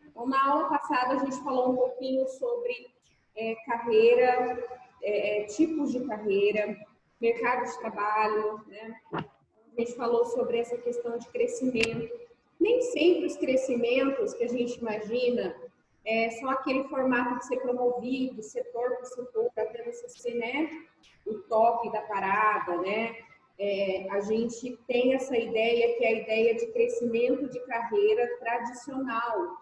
Então, na aula passada, a gente falou um pouquinho sobre carreira, tipos de carreira, mercado de trabalho, né? A gente falou sobre essa questão de crescimento. Nem sempre os crescimentos que a gente imagina são aquele formato de ser promovido, setor por setor, até você ser, né, o top da parada, né? A gente tem essa ideia que é a ideia de crescimento de carreira tradicional.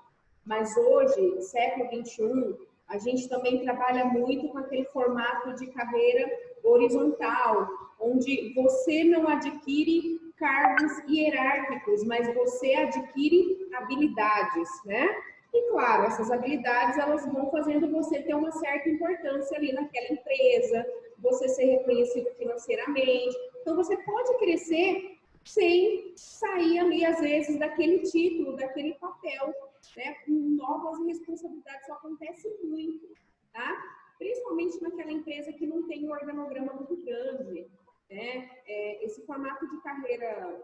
Mas hoje, século XXI, a gente também trabalha muito com aquele formato de carreira horizontal, onde você não adquire cargos hierárquicos, mas você adquire habilidades, né? E claro, essas habilidades elas vão fazendo você ter uma certa importância ali naquela empresa, você ser reconhecido financeiramente. Então você pode crescer sem sair ali às vezes daquele título, daquele papel, né? Novas responsabilidades, isso acontece muito, tá? Principalmente naquela empresa que não tem um organograma muito grande, né? Esse formato de carreira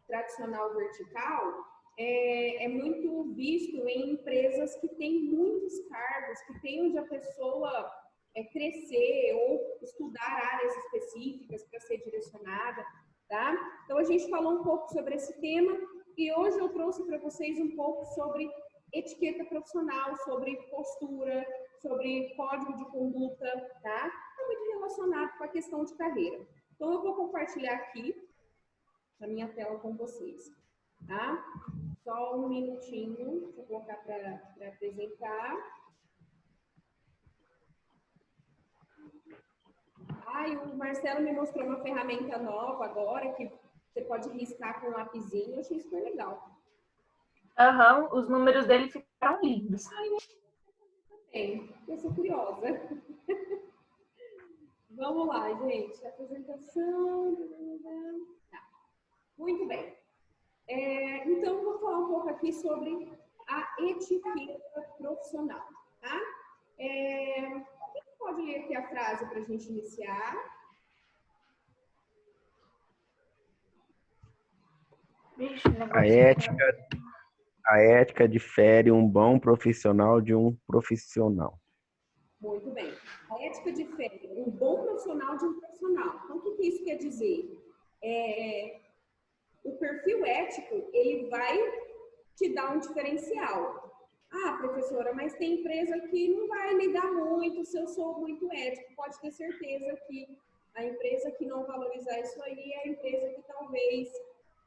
tradicional vertical é muito visto em empresas que têm muitos cargos, que tem onde a pessoa crescer ou estudar áreas específicas para ser direcionada, tá? Então a gente falou um pouco sobre esse tema e hoje eu trouxe para vocês um pouco sobre etiqueta profissional, sobre postura, sobre código de conduta, tá? Está muito relacionado com a questão de carreira. Então eu vou compartilhar aqui a minha tela com vocês, tá? Só um minutinho, deixa eu colocar para apresentar. E o Marcelo me mostrou uma ferramenta nova agora, que você pode riscar com um lapisinho, eu achei super legal. Os números dele ficaram lindos. Eu sou curiosa. Vamos lá, gente. Apresentação. Tá. Muito bem. Então, eu vou falar um pouco aqui sobre a etiqueta profissional, tá? Quem pode ler aqui a frase para a gente iniciar? A ética difere um bom profissional de um profissional. Muito bem. A ética difere um bom profissional de um profissional. Então, o que isso quer dizer? O perfil ético, ele vai te dar um diferencial. Professora, mas tem empresa que não vai lidar muito se eu sou muito ético. Pode ter certeza que a empresa que não valorizar isso aí é a empresa que talvez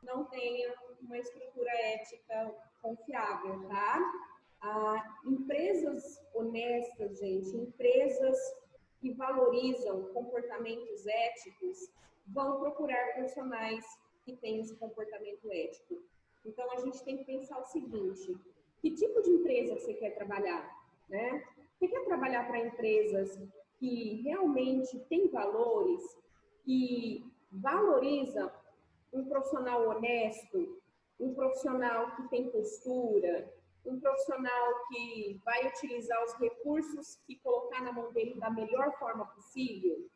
não tenha uma estrutura ética confiável, tá? Empresas honestas, gente, empresas que valorizam comportamentos éticos vão procurar profissionais que têm esse comportamento ético. Então, a gente tem que pensar o seguinte: que tipo de empresa você quer trabalhar, né? Você quer trabalhar para empresas que realmente têm valores, que valorizam um profissional honesto, um profissional que tem postura, um profissional que vai utilizar os recursos e colocar na mão dele da melhor forma possível?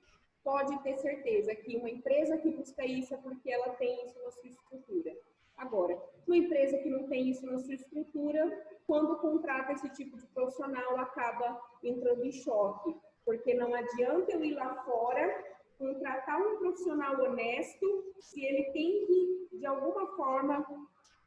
Pode ter certeza que uma empresa que busca isso é porque ela tem isso na sua estrutura. Agora, uma empresa que não tem isso na sua estrutura, quando contrata esse tipo de profissional, acaba entrando em choque, porque não adianta eu ir lá fora contratar um profissional honesto se ele tem que, de alguma forma,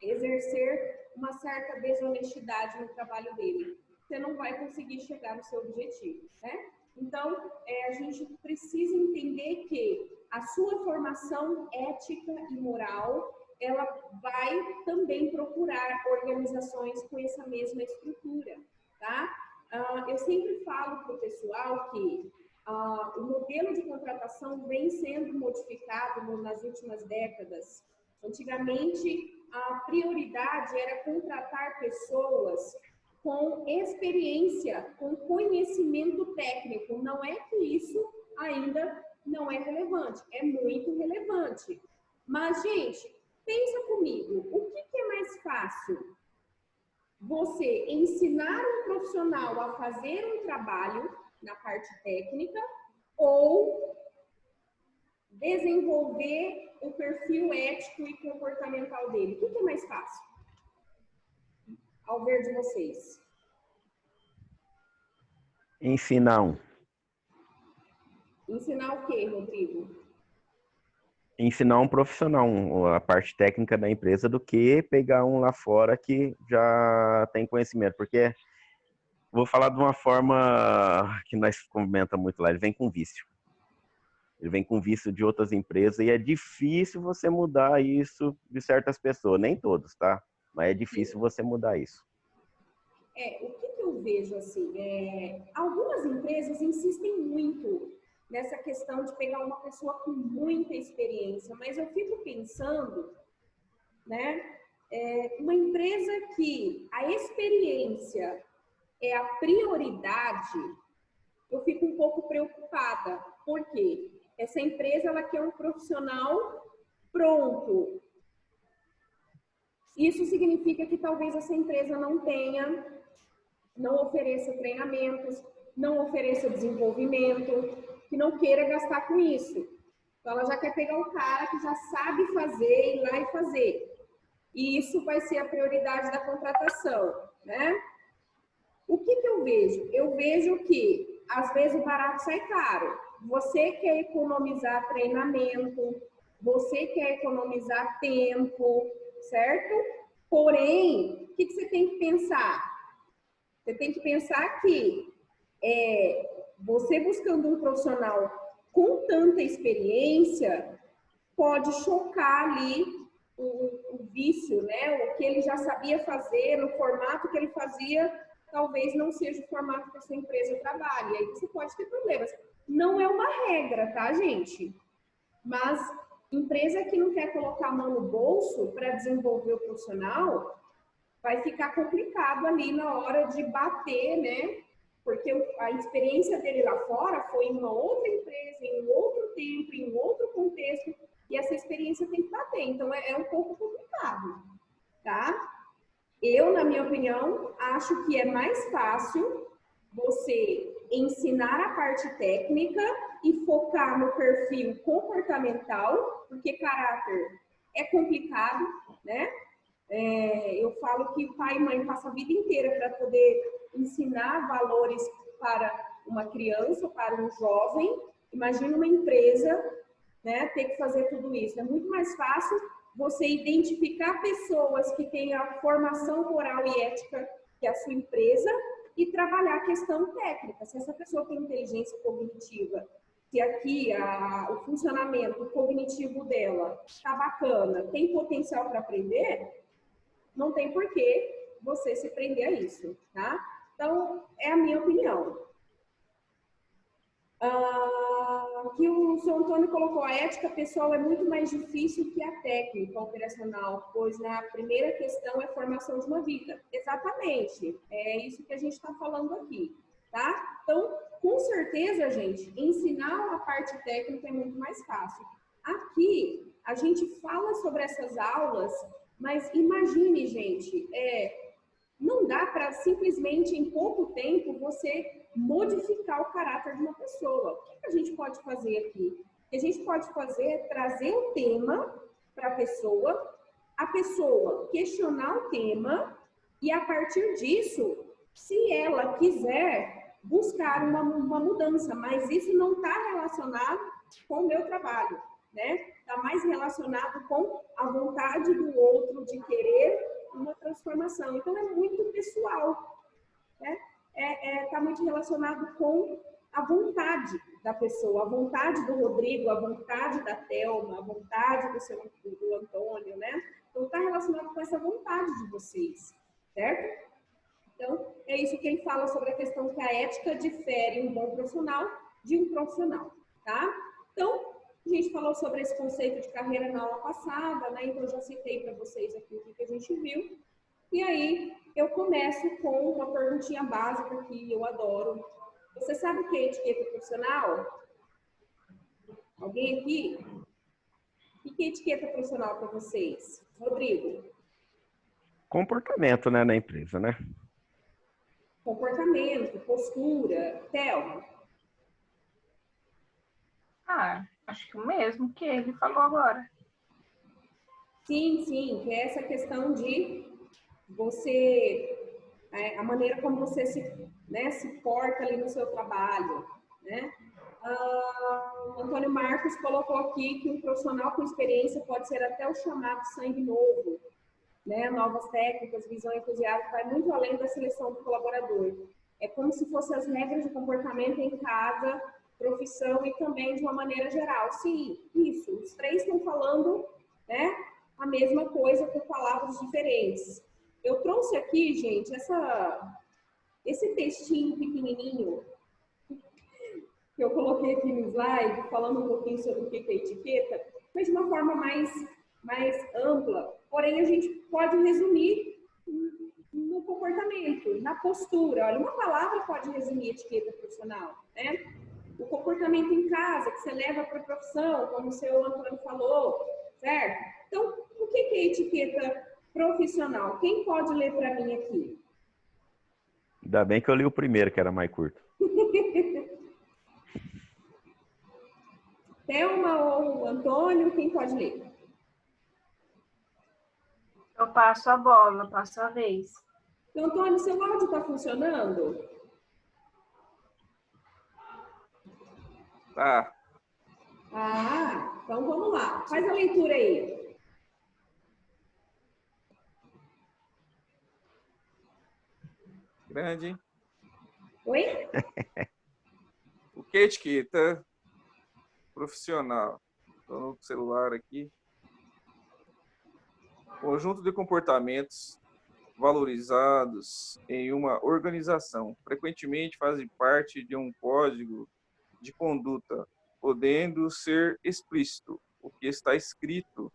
exercer uma certa desonestidade no trabalho dele. Você não vai conseguir chegar no seu objetivo, né? Então, a gente precisa entender que a sua formação ética e moral, ela vai também procurar organizações com essa mesma estrutura, tá? Eu sempre falo para o pessoal que o modelo de contratação vem sendo modificado nas últimas décadas. Antigamente, a prioridade era contratar pessoas com experiência, com conhecimento técnico. Não é que isso ainda não é relevante, é muito relevante. Mas, gente, pensa comigo, o que é mais fácil? Você ensinar um profissional a fazer um trabalho na parte técnica ou desenvolver o perfil ético e comportamental dele? O que é mais fácil? ao ver de vocês? Ensinar Ensinar o quê, Rodrigo? um profissional, a parte técnica da empresa, do que pegar um lá fora que já tem conhecimento. Porque, vou falar de uma forma que nós comenta muito lá, ele vem com vício. Ele vem com vício de outras empresas e é difícil você mudar isso de certas pessoas. Nem todos, tá? Mas é difícil você mudar isso. O que eu vejo assim, algumas empresas insistem muito nessa questão de pegar uma pessoa com muita experiência, mas eu fico pensando, né, uma empresa que a experiência é a prioridade, eu fico um pouco preocupada, porque essa empresa ela quer um profissional pronto. Isso significa que talvez essa empresa não ofereça treinamentos, não ofereça desenvolvimento, que não queira gastar com isso. Então, ela já quer pegar um cara que já sabe fazer, ir lá e fazer. E isso vai ser a prioridade da contratação, né? O que eu vejo? Eu vejo que, às vezes, o barato sai caro. Você quer economizar treinamento, você quer economizar tempo, certo? Porém, o que você tem que pensar? Você tem que pensar que você buscando um profissional com tanta experiência pode chocar ali o vício, né? O que ele já sabia fazer, no formato que ele fazia, talvez não seja o formato que a sua empresa trabalha. E aí você pode ter problemas. Não é uma regra, tá, gente? Mas empresa que não quer colocar a mão no bolso para desenvolver o profissional, vai ficar complicado ali na hora de bater, né? Porque a experiência dele lá fora foi em uma outra empresa, em um outro tempo, em um outro contexto, e essa experiência tem que bater. Então, é um pouco complicado, tá? Eu, na minha opinião, acho que é mais fácil você ensinar a parte técnica e focar no perfil comportamental, porque caráter é complicado, né? Eu falo que o pai e mãe passam a vida inteira para poder ensinar valores para uma criança, para um jovem. Imagina uma empresa, né, ter que fazer tudo isso. É muito mais fácil você identificar pessoas que têm a formação moral e ética que a sua empresa e trabalhar a questão técnica. Se essa pessoa tem inteligência cognitiva, se aqui o funcionamento cognitivo dela está bacana, tem potencial para aprender, não tem por que você se prender a isso, tá? Então, é a minha opinião. Que o seu Antônio colocou, a ética pessoal é muito mais difícil que a técnica operacional, pois na primeira questão é a formação de uma vida. Exatamente, é isso que a gente está falando aqui, tá? Então, com certeza, gente, ensinar a parte técnica é muito mais fácil. Aqui, a gente fala sobre essas aulas, mas imagine, gente, não dá para simplesmente em pouco tempo você modificar o caráter de uma pessoa. O que a gente pode fazer aqui? O que a gente pode fazer é trazer o tema para a pessoa questionar o tema e a partir disso, se ela quiser buscar uma mudança, mas isso não está relacionado com o meu trabalho, né? Está mais relacionado com a vontade do outro de querer uma transformação. Então, é muito pessoal, né? Está muito relacionado com a vontade da pessoa, a vontade do Rodrigo, a vontade da Thelma, a vontade do Antônio, né? Então, está relacionado com essa vontade de vocês, certo? Então, é isso que ele fala sobre a questão que a ética difere um bom profissional de um profissional, tá? Então, a gente falou sobre esse conceito de carreira na aula passada, né? Então, eu já citei para vocês aqui o que a gente viu. E aí, eu começo com uma perguntinha básica que eu adoro. Você sabe o que é etiqueta profissional? Alguém aqui? O que é etiqueta profissional para vocês? Rodrigo? Comportamento, né, na empresa, né? Comportamento, postura. Thelma? Acho que o mesmo que ele falou agora. Sim, que é essa questão de você a maneira como você se porta ali no seu trabalho, né? O Antônio Marcos colocou aqui que um profissional com experiência pode ser até o chamado sangue novo, né? Novas técnicas, visão entusiasta, vai muito além da seleção do colaborador. É como se fossem as regras de comportamento em cada profissão e também de uma maneira geral. Sim, isso. Os três estão falando, né, a mesma coisa com palavras diferentes. Eu trouxe aqui, gente, esse textinho pequenininho que eu coloquei aqui no slide, falando um pouquinho sobre o que é etiqueta, mas de uma forma mais ampla. Porém, a gente pode resumir no comportamento, na postura. Olha, uma palavra pode resumir etiqueta profissional, né? O comportamento em casa, que você leva para a profissão, como o seu Antônio falou, certo? Então, o que é etiqueta profissional? Quem pode ler para mim aqui? Ainda bem que eu li o primeiro, que era mais curto. Thelma ou Antônio, quem pode ler? Eu passo a bola, passo a vez. Então, Antônio, seu áudio está funcionando? Tá. Ah, então vamos lá. Faz a leitura aí. Grande, hein? Oi? O que é etiqueta profissional? Estou no celular aqui. Conjunto de comportamentos valorizados em uma organização. Frequentemente fazem parte de um código de conduta, podendo ser explícito, o que está escrito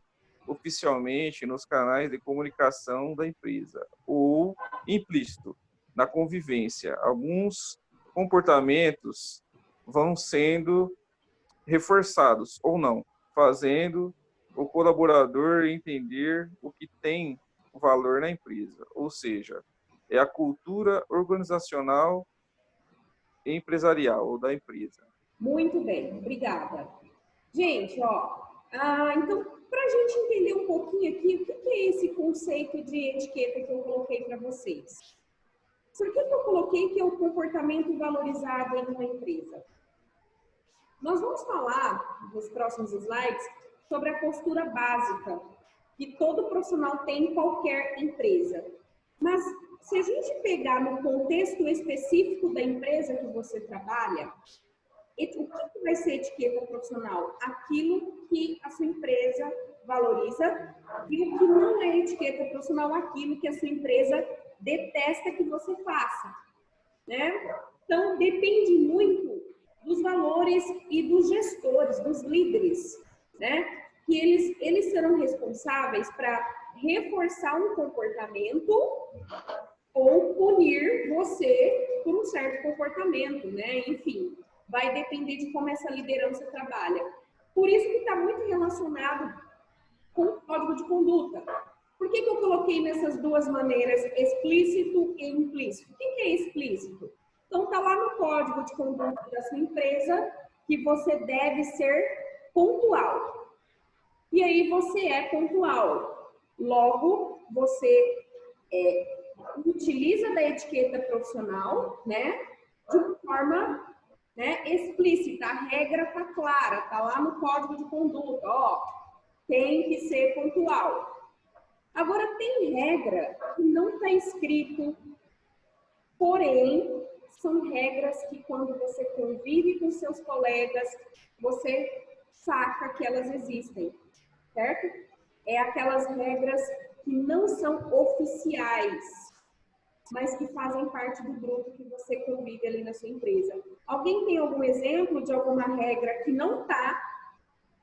oficialmente nos canais de comunicação da empresa, ou implícito, na convivência. Alguns comportamentos vão sendo reforçados ou não, fazendo o colaborador entender o que tem valor na empresa, ou seja, é a cultura organizacional e empresarial ou da empresa. Muito bem, obrigada. Gente, então, para a gente entender um pouquinho aqui, o que é esse conceito de etiqueta que eu coloquei para vocês? Por que eu coloquei que é o comportamento valorizado em uma empresa? Nós vamos falar, nos próximos slides, sobre a postura básica que todo profissional tem em qualquer empresa. Mas, se a gente pegar no contexto específico da empresa que você trabalha, o que vai ser etiqueta profissional? Aquilo que a sua empresa valoriza e o que não é etiqueta profissional, aquilo que a sua empresa detesta que você faça, né? Então, depende muito dos valores e dos gestores, dos líderes, né? Que eles serão responsáveis para reforçar um comportamento ou punir você por um certo comportamento, né? Enfim, vai depender de como essa liderança trabalha. Por isso que está muito relacionado com o código de conduta. Por que eu coloquei nessas duas maneiras, explícito e implícito? O que é explícito? Então, está lá no código de conduta da sua empresa que você deve ser pontual. E aí você é pontual. Logo, você utiliza da etiqueta profissional, né, de uma forma, né, explícita. A regra está clara, está lá no código de conduta. Tem que ser pontual. Agora, tem regra que não está escrito, porém, são regras que quando você convive com seus colegas, você saca que elas existem, certo? É aquelas regras que não são oficiais, mas que fazem parte do grupo que você convive ali na sua empresa. Alguém tem algum exemplo de alguma regra que não está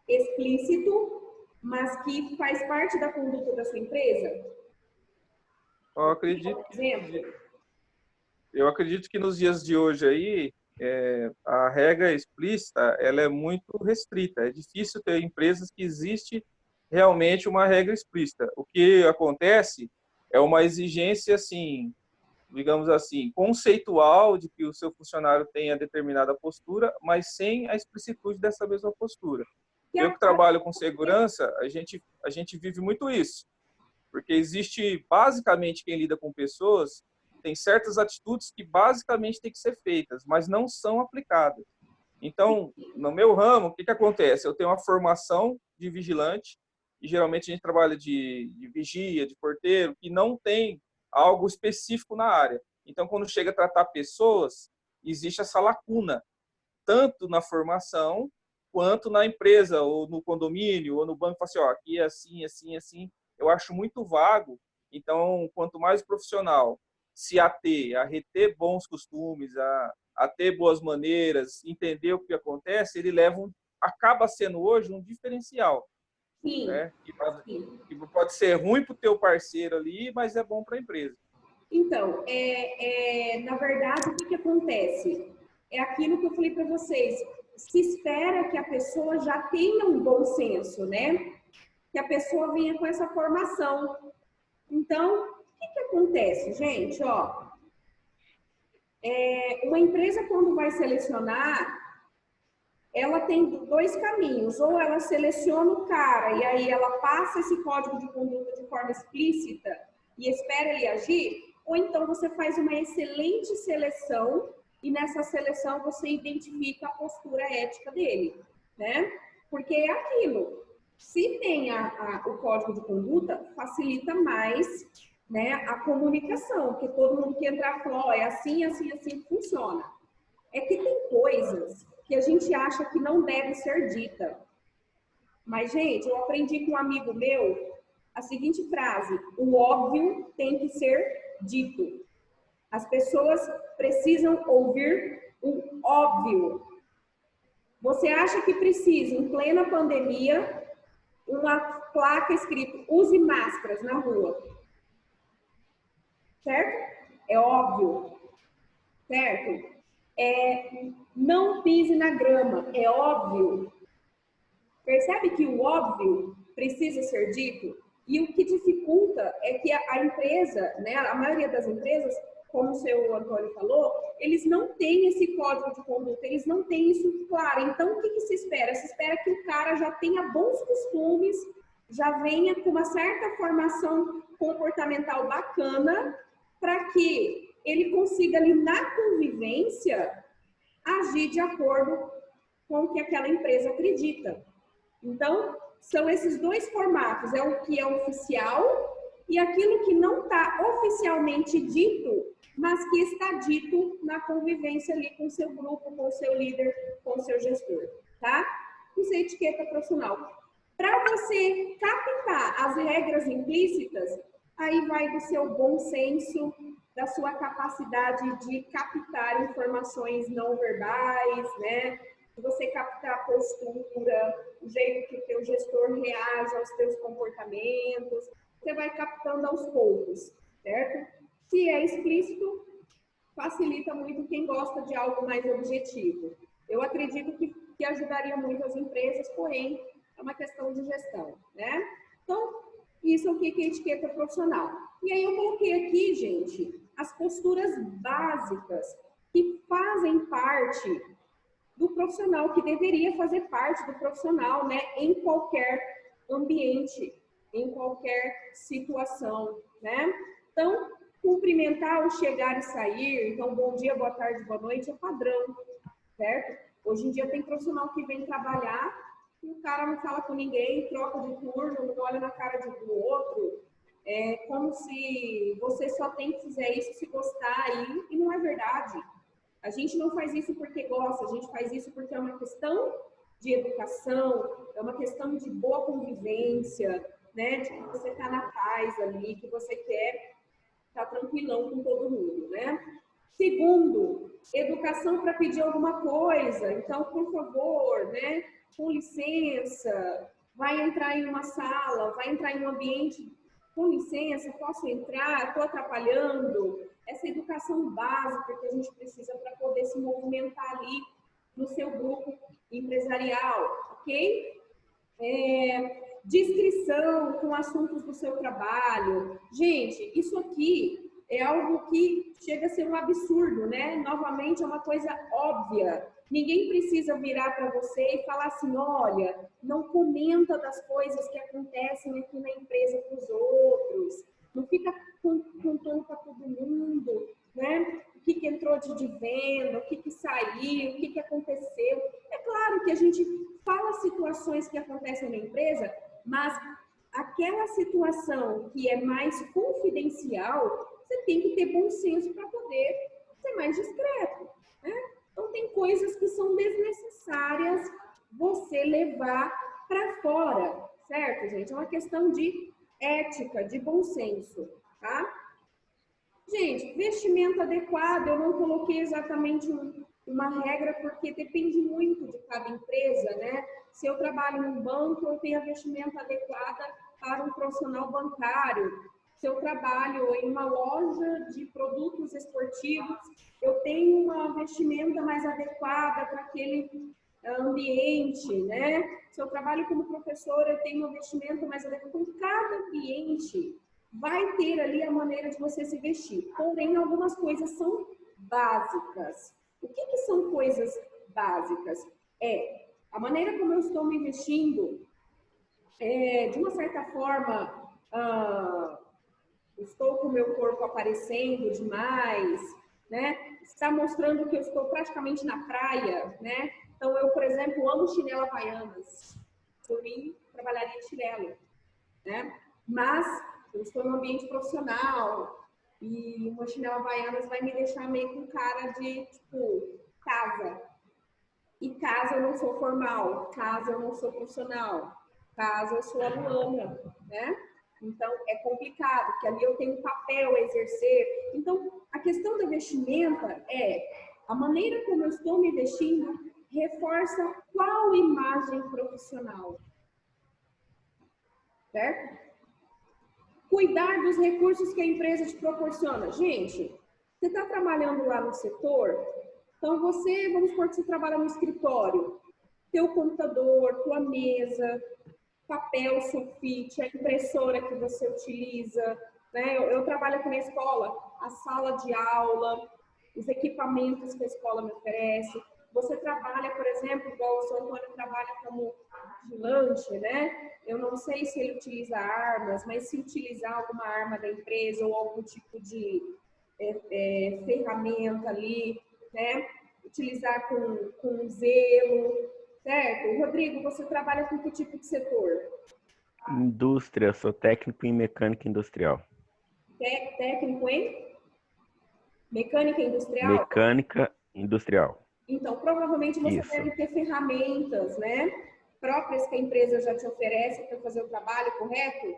explícito, mas que faz parte da conduta da sua empresa? Eu acredito que nos dias de hoje aí, a regra explícita, ela é muito restrita. É difícil ter empresas que existe realmente uma regra explícita. O que acontece é uma exigência, assim, digamos assim, conceitual de que o seu funcionário tenha determinada postura, mas sem a explicitude dessa mesma postura. Eu que trabalho com segurança, a gente vive muito isso, porque existe basicamente quem lida com pessoas tem certas atitudes que basicamente têm que ser feitas, mas não são aplicadas. Então, no meu ramo, o que acontece? Eu tenho uma formação de vigilante, e geralmente a gente trabalha de vigia, de porteiro, que não tem algo específico na área. Então, quando chega a tratar pessoas, existe essa lacuna, tanto na formação, quanto na empresa, ou no condomínio, ou no banco, fala assim, ó, aqui é assim, assim, assim. Eu acho muito vago. Então, quanto mais o profissional se ater a reter bons costumes, a ter boas maneiras, entender o que acontece, ele acaba sendo hoje um diferencial, Sim, né? sim. Que pode ser ruim para o teu parceiro ali, mas é bom para a empresa. Então, na verdade, o que acontece? É aquilo que eu falei para vocês. Se espera que a pessoa já tenha um bom senso, né? Que a pessoa venha com essa formação. Então, o que acontece, gente? Ó, uma empresa, quando vai selecionar, ela tem dois caminhos. Ou ela seleciona o cara e aí ela passa esse código de conduta de forma explícita e espera ele agir, ou então você faz uma excelente seleção e nessa seleção você identifica a postura ética dele, né? Porque é aquilo. Se tem o código de conduta, facilita mais, né, a comunicação, porque todo mundo que entrar fala, ó, é assim, assim, assim que funciona. É que tem coisas que a gente acha que não deve ser dita. Mas, gente, eu aprendi com um amigo meu a seguinte frase: o óbvio tem que ser dito. As pessoas precisam ouvir o óbvio. Você acha que precisa, em plena pandemia, uma placa escrito use máscaras na rua? Certo? É óbvio. Certo? Não pise na grama. É óbvio. Percebe que o óbvio precisa ser dito? E o que dificulta é que a empresa, né, a maioria das empresas, como o seu Antônio falou, eles não têm esse código de conduta, eles não têm isso claro. Então, o que se espera? Se espera que o cara já tenha bons costumes, já venha com uma certa formação comportamental bacana, para que ele consiga ali na convivência agir de acordo com o que aquela empresa acredita. Então, são esses dois formatos, é o que é oficial e aquilo que não está oficialmente dito, mas que está dito na convivência ali com o seu grupo, com o seu líder, com o seu gestor, tá? Isso é etiqueta profissional. Para você captar as regras implícitas, aí vai do seu bom senso, da sua capacidade de captar informações não verbais, né? De você captar a postura, o jeito que o teu gestor reage aos teus comportamentos, você vai captando aos poucos, certo? Se é explícito, facilita muito quem gosta de algo mais objetivo. Eu acredito que ajudaria muito as empresas, porém, é uma questão de gestão, né? Então, isso é o que é etiqueta profissional. E aí eu coloquei aqui, gente, as posturas básicas que fazem parte do profissional, que deveria fazer parte do profissional, né, em qualquer ambiente, em qualquer situação, né? Então, cumprimentar o chegar e sair, então, bom dia, boa tarde, boa noite, é padrão, certo? Hoje em dia tem profissional que vem trabalhar e o cara não fala com ninguém, troca de turno, não olha na cara do outro, é como se você só tem que fazer isso se gostar aí, e não é verdade. A gente não faz isso porque gosta, a gente faz isso porque é uma questão de educação, é uma questão de boa convivência, né? De que você está na paz ali, que você quer estar tranquilão com todo mundo, né? Segundo, educação para pedir alguma coisa. Então, por favor, né? Com licença, vai entrar em uma sala, vai entrar em um ambiente, com licença, posso entrar? Estou atrapalhando? Essa educação básica que a gente precisa para poder se movimentar ali no seu grupo empresarial, ok? Descrição com assuntos do seu trabalho. Gente, isso aqui é algo que chega a ser um absurdo, né? Novamente, é uma coisa óbvia. Ninguém precisa virar para você e falar assim, olha, não comenta das coisas que acontecem aqui na empresa com os outros, não fica com tom para todo mundo. entrou de venda, o que que saiu, o que que aconteceu. É claro que a gente fala situações que acontecem na empresa, mas aquela situação que é mais confidencial, você tem que ter bom senso para poder ser mais discreto, né? Então, tem coisas que são desnecessárias você levar para fora, certo, gente? É uma questão de ética, de bom senso, tá? Gente, vestimento adequado, eu não coloquei exatamente uma regra, porque depende muito de cada empresa, né? Se eu trabalho num banco, eu tenho a vestimenta adequada para um profissional bancário. Se eu trabalho em uma loja de produtos esportivos, eu tenho uma vestimenta mais adequada para aquele ambiente, né? Se eu trabalho como professora, eu tenho uma vestimenta mais adequada. Então, cada ambiente vai ter ali a maneira de você se vestir. Porém, algumas coisas são básicas. O que que são coisas básicas? É a maneira como eu estou me vestindo, de uma certa forma, estou com o meu corpo aparecendo demais, né? Está mostrando que eu estou praticamente na praia, né? Então, eu, por exemplo, amo chinelo havaianas. Por mim, trabalharia de chinelo, né? Mas eu estou no ambiente profissional e uma chinela havaianas vai me deixar meio com cara de, tipo, casa. E casa eu não sou formal, casa eu não sou profissional, casa eu sou aluna, né? Então, é complicado, porque ali eu tenho um papel a exercer. Então, a questão da vestimenta é a maneira como eu estou me vestindo reforça qual imagem profissional, certo? Cuidar dos recursos que a empresa te proporciona. Gente, você está trabalhando lá no setor, então você, vamos supor que você trabalha no escritório, teu computador, tua mesa, papel, sulfite, a impressora que você utiliza, né? Eu trabalho aqui na escola, a sala de aula, os equipamentos que a escola me oferece. Você trabalha, por exemplo, igual o seu Antônio trabalha como vigilante, né? Eu não sei se ele utiliza armas, mas se utilizar alguma arma da empresa ou algum tipo de ferramenta ali, né? Utilizar com zelo, certo? Rodrigo, você trabalha com que tipo de setor? Indústria, sou técnico em mecânica industrial. Técnico em mecânica industrial? Mecânica industrial. Então, provavelmente você Isso. deve ter ferramentas, né? Próprias que a empresa já te oferece para fazer o trabalho, correto?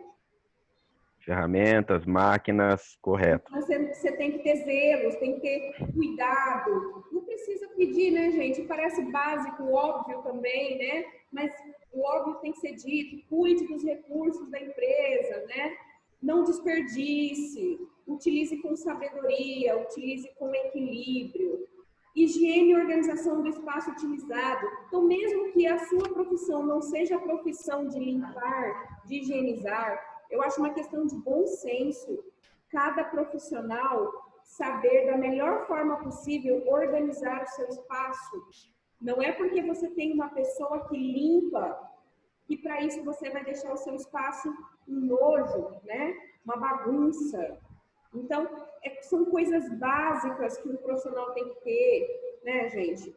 Ferramentas, máquinas, correto. Então, você tem que ter zelos, tem que ter cuidado. Não precisa pedir, né, gente? Parece básico, óbvio também, né? Mas o óbvio tem que ser dito. Cuide dos recursos da empresa, né? Não desperdice. Utilize com sabedoria, utilize com equilíbrio. Higiene e organização do espaço utilizado. Então, mesmo que a sua profissão não seja a profissão de limpar, de higienizar, eu acho uma questão de bom senso. Cada profissional saber da melhor forma possível organizar o seu espaço. Não é porque você tem uma pessoa que limpa que para isso você vai deixar o seu espaço um nojo, né? Uma bagunça. Então, são coisas básicas que um profissional tem que ter, né, gente?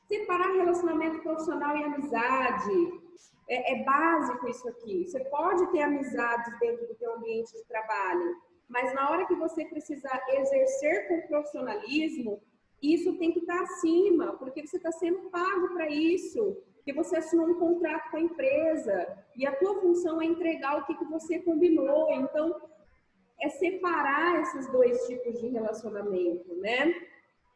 Separar relacionamento profissional e amizade. É básico isso aqui. Você pode ter amizades dentro do seu ambiente de trabalho, mas na hora que você precisar exercer com profissionalismo, isso tem que estar acima, porque você está sendo pago para isso, porque você assinou um contrato com a empresa e a tua função é entregar o que você combinou. Então, é separar esses dois tipos de relacionamento, né?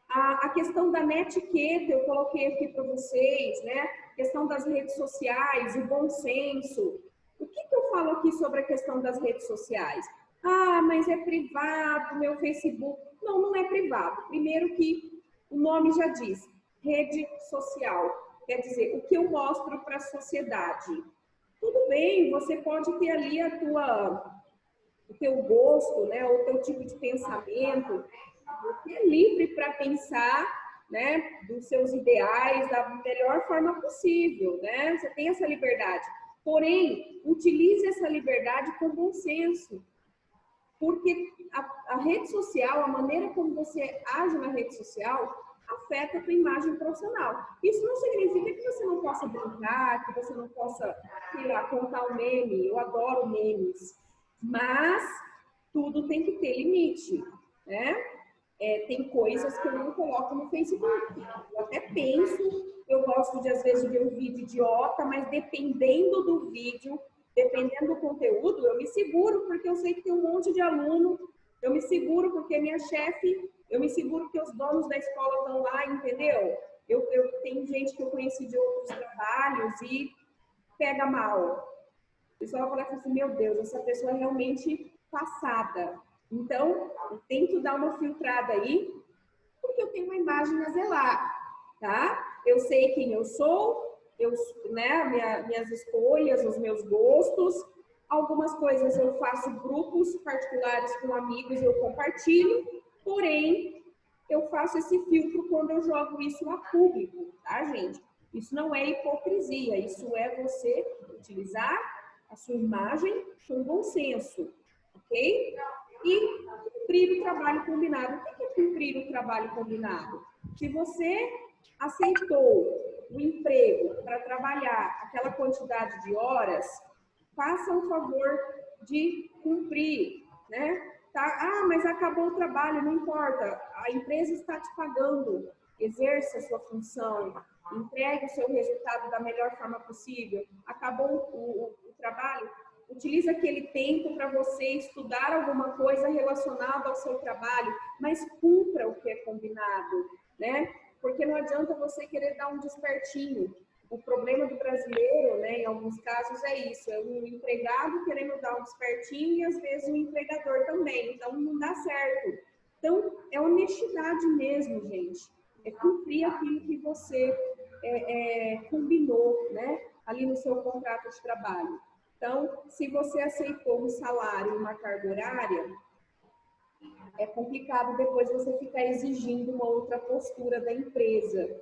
A questão da netiqueta, eu coloquei aqui para vocês, né? A questão das redes sociais, o bom senso. O que eu falo aqui sobre a questão das redes sociais? Ah, mas é privado, meu Facebook. Não, não é privado. Primeiro que o nome já diz, rede social. Quer dizer, o que eu mostro para a sociedade. Tudo bem, você pode ter ali o teu gosto, né? O teu tipo de pensamento. Você é livre para pensar, né, dos seus ideais da melhor forma possível, né? Você tem essa liberdade. Porém, utilize essa liberdade com bom senso. Porque a rede social, a maneira como você age na rede social, afeta a tua imagem profissional. Isso não significa que você não possa brincar, que você não possa, sei lá, contar um meme. Eu adoro memes. Mas tudo tem que ter limite, né? Tem coisas que eu não coloco no Facebook. Eu até penso, eu gosto de, às vezes, de ver um vídeo idiota, mas dependendo do vídeo, dependendo do conteúdo, eu me seguro, porque eu sei que tem um monte de aluno, eu me seguro porque minha chefe, eu me seguro porque os donos da escola estão lá, entendeu? Eu tenho gente que eu conheci de outros trabalhos e pega mal. O pessoal fala assim, meu Deus, essa pessoa é realmente passada. Então, eu tento dar uma filtrada aí, porque eu tenho uma imagem a zelar, tá? Eu sei quem eu sou, né, minhas escolhas, os meus gostos. Algumas coisas eu faço grupos particulares com amigos, eu compartilho, porém, eu faço esse filtro quando eu jogo isso a público, tá, gente? Isso não é hipocrisia, isso é você utilizar a sua imagem com bom senso, ok? E cumprir o trabalho combinado. O que é cumprir o trabalho combinado? Se você aceitou o emprego para trabalhar aquela quantidade de horas, faça o favor de cumprir, né? Tá? Ah, mas acabou o trabalho, não importa. A empresa está te pagando. Exerça a sua função, entregue o seu resultado da melhor forma possível. Acabou o trabalho, utilize aquele tempo para você estudar alguma coisa relacionada ao seu trabalho, mas cumpra o que é combinado, né? Porque não adianta você querer dar um despertinho. O problema do brasileiro, né, em alguns casos, é isso. É o empregado querendo dar um despertinho e, às vezes, o empregador também. Então, não dá certo. Então, é honestidade mesmo, gente. É cumprir aquilo que você combinou, né, ali no seu contrato de trabalho. Então, se você aceitou um salário e uma carga horária, é complicado depois você ficar exigindo uma outra postura da empresa,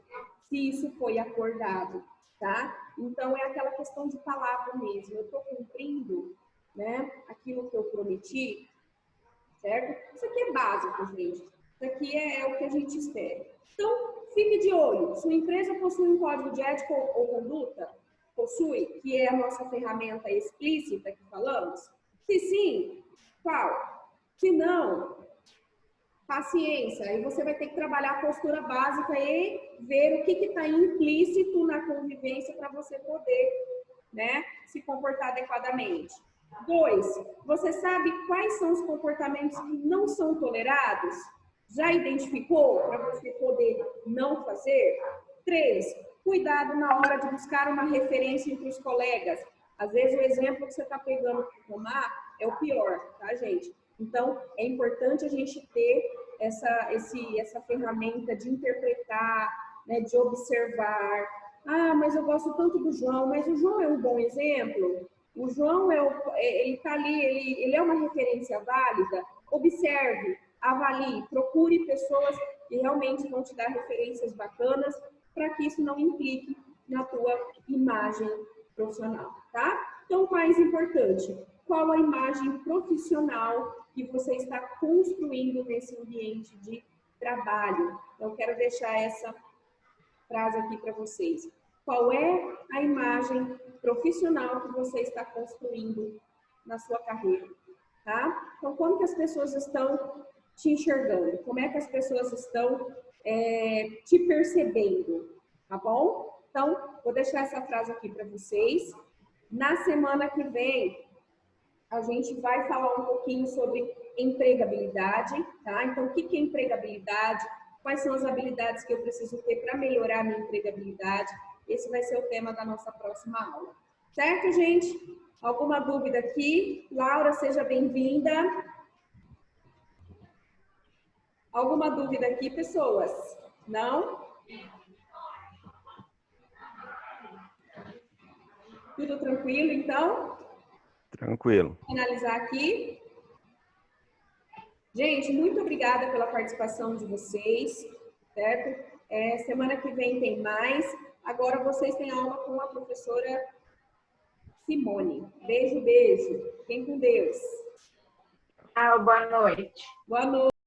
se isso foi acordado, tá? Então, é aquela questão de palavra mesmo. Eu estou cumprindo, né, aquilo que eu prometi, certo? Isso aqui é básico, gente. Isso aqui é o que a gente espera. Então, fique de olho. Sua empresa possui um código de ética ou conduta? Possui, que é a nossa ferramenta explícita que falamos? Se sim, qual? Se não, paciência. Aí você vai ter que trabalhar a postura básica e ver o que está implícito na convivência para você poder, né, se comportar adequadamente. 2, você sabe quais são os comportamentos que não são tolerados? Já identificou para você poder não fazer? 3, cuidado na hora de buscar uma referência entre os colegas. Às vezes o exemplo que você está pegando para tomar é o pior, tá, gente? Então, é importante a gente ter essa ferramenta de interpretar, né, de observar. Ah, mas eu gosto tanto do João, mas o João é um bom exemplo? O João, ele está ali, ele é uma referência válida? Observe, avalie, procure pessoas que realmente vão te dar referências bacanas para que isso não implique na tua imagem profissional, tá? Então, o mais importante, qual a imagem profissional que você está construindo nesse ambiente de trabalho? Então, eu quero deixar essa frase aqui para vocês. Qual é a imagem profissional que você está construindo na sua carreira, tá? Então, como que as pessoas estão te enxergando? Como é que as pessoas estão te percebendo, tá bom? Então, vou deixar essa frase aqui para vocês. Na semana que vem, a gente vai falar um pouquinho sobre empregabilidade, tá? Então, o que é empregabilidade? Quais são as habilidades que eu preciso ter para melhorar a minha empregabilidade? Esse vai ser o tema da nossa próxima aula. Certo, gente? Alguma dúvida aqui? Laura, seja bem-vinda. Alguma dúvida aqui, pessoas? Não? Tudo tranquilo, então? Tranquilo. Vou finalizar aqui. Gente, muito obrigada pela participação de vocês, certo? Semana que vem tem mais. Agora vocês têm aula com a professora Simone. Beijo, beijo. Fiquem com Deus. Tchau, boa noite. Boa noite.